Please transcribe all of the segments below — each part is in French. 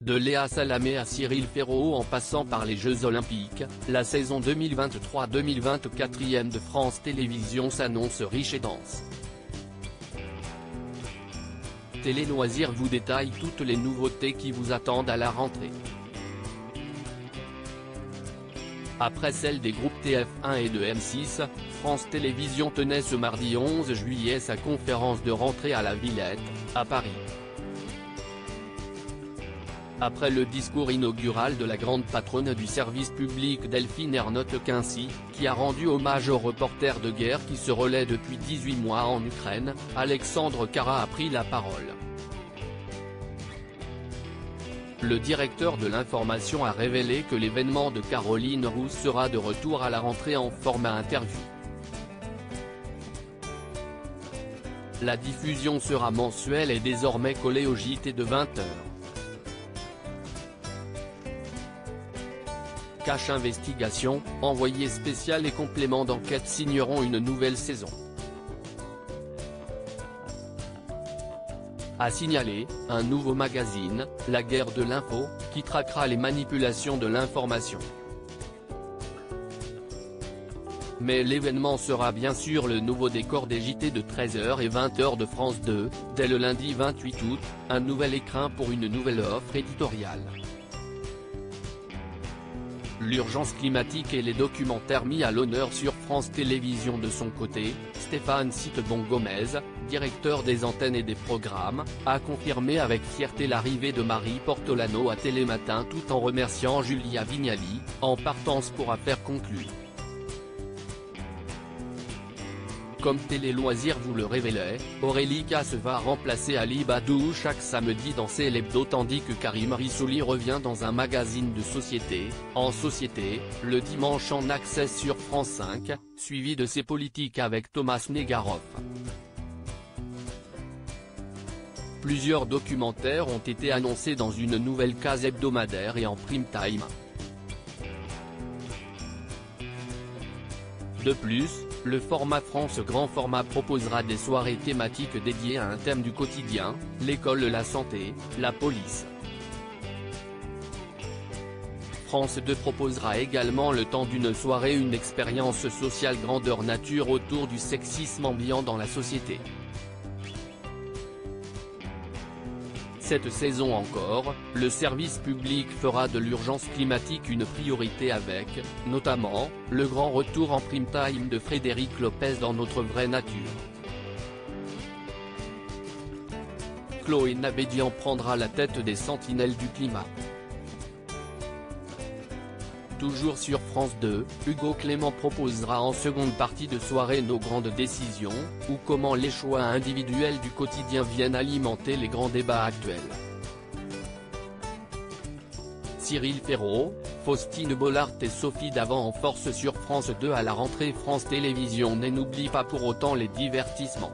De Léa Salamé à Cyril Ferraud en passant par les Jeux Olympiques, la saison 2023-2024 de France Télévisions s'annonce riche et dense. Télé Loisirs vous détaille toutes les nouveautés qui vous attendent à la rentrée. Après celle des groupes TF1 et de M6, France Télévisions tenait ce mardi 11 juillet sa conférence de rentrée à la Villette, à Paris. Après le discours inaugural de la grande patronne du service public Delphine Ernotte-Quincy, qui a rendu hommage aux reporters de guerre qui se relaient depuis 18 mois en Ukraine, Alexandre Kara a pris la parole. Le directeur de l'information a révélé que l'événement de Caroline Roux sera de retour à la rentrée en format interview. La diffusion sera mensuelle et désormais collée au JT de 20h. Cache Investigation, Envoyé spécial et complément d'enquête signeront une nouvelle saison. A signaler, un nouveau magazine, La Guerre de l'Info, qui traquera les manipulations de l'information. Mais l'événement sera bien sûr le nouveau décor des JT de 13h et 20h de France 2, dès le lundi 28 août, un nouvel écrin pour une nouvelle offre éditoriale. L'urgence climatique et les documentaires mis à l'honneur sur France Télévisions. De son côté, Stéphane Citebon-Gomez, directeur des antennes et des programmes, a confirmé avec fierté l'arrivée de Marie Portolano à Télématin tout en remerciant Julia Vignali, en partance pour affaire conclue. Comme Télé Loisirs vous le révélait, Aurélie Casse va remplacer Ali Badou chaque samedi dans C'est l'Hebdo tandis que Karim Rissouli revient dans un magazine de société, En Société, le dimanche en accès sur France 5, suivi de C'est Politique avec Thomas Negaroff. Plusieurs documentaires ont été annoncés dans une nouvelle case hebdomadaire et en prime time. De plus, le format France Grand Format proposera des soirées thématiques dédiées à un thème du quotidien, l'école, la santé, la police. France 2 proposera également le temps d'une soirée une expérience sociale grandeur nature autour du sexisme ambiant dans la société. Cette saison encore, le service public fera de l'urgence climatique une priorité avec, notamment, le grand retour en prime time de Frédéric Lopez dans Notre vraie nature. Chloé Nabédian prendra la tête des Sentinelles du climat. Toujours sur France 2, Hugo Clément proposera en seconde partie de soirée Nos grandes décisions, ou comment les choix individuels du quotidien viennent alimenter les grands débats actuels. Cyril Ferraud, Faustine Bollard et Sophie Davant en force sur France 2 à la rentrée. France Télévisions n'oublie pas pour autant les divertissements.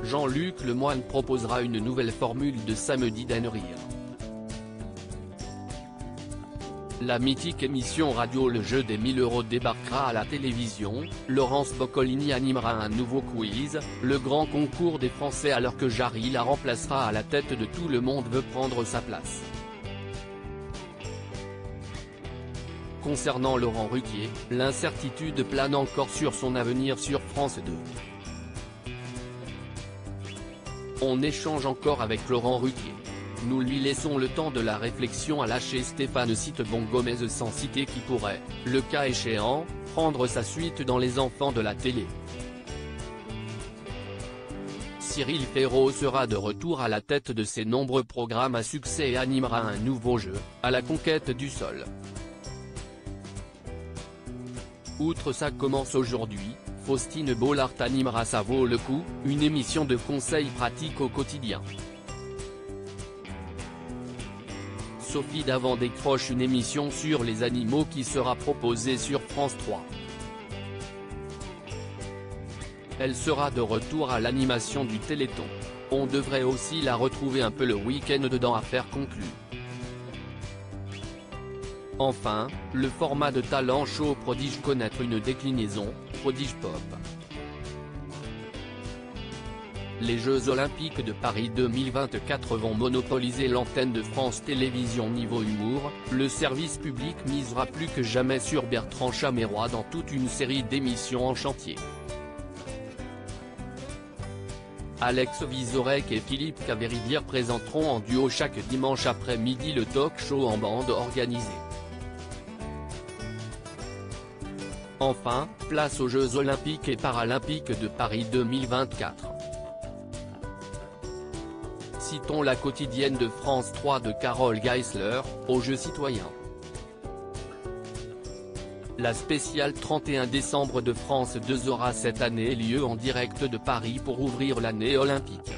Jean-Luc Lemoyne proposera une nouvelle formule de Samedi d'un rire. La mythique émission radio Le Jeu des 1000 € débarquera à la télévision, Laurence Boccolini animera un nouveau quiz, le grand concours des Français alors que Jarry la remplacera à la tête de Tout le monde veut prendre sa place. Concernant Laurent Ruquier, l'incertitude plane encore sur son avenir sur France 2. On échange encore avec Laurent Ruquier. Nous lui laissons le temps de la réflexion, a lâché Stéphane Citebon-Gomez sans citer qui pourrait, le cas échéant, prendre sa suite dans Les enfants de la télé. Cyril Ferraud sera de retour à la tête de ses nombreux programmes à succès et animera un nouveau jeu, À la conquête du sol. Outre Ça commence aujourd'hui, Faustine Bollard animera Ça vaut le coup, une émission de conseils pratiques au quotidien. Sophie Davant décroche une émission sur les animaux qui sera proposée sur France 3. Elle sera de retour à l'animation du Téléthon. On devrait aussi la retrouver un peu le week-end dans Affaires conclues. Enfin, le format de talent show Prodige connaître une déclinaison, Prodige Pop. les Jeux Olympiques de Paris 2024 vont monopoliser l'antenne de France Télévisions. Niveau humour, le service public misera plus que jamais sur Bertrand Chameroy dans toute une série d'émissions en chantier. Alex Vizorek et Philippe Caverivière présenteront en duo chaque dimanche après-midi le talk-show en bande organisé. Enfin, place aux Jeux Olympiques et Paralympiques de Paris 2024. Citons la quotidienne de France 3 de Carole Geisler, aux Jeux citoyens. La spéciale 31 décembre de France 2 aura cette année lieu en direct de Paris pour ouvrir l'année olympique.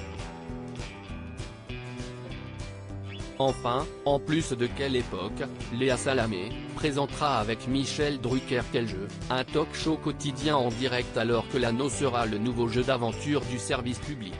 Enfin, en plus de Quelle époque, Léa Salamé présentera avec Michel Drucker Quel jeu, un talk-show quotidien en direct alors que l'anneau sera le nouveau jeu d'aventure du service public.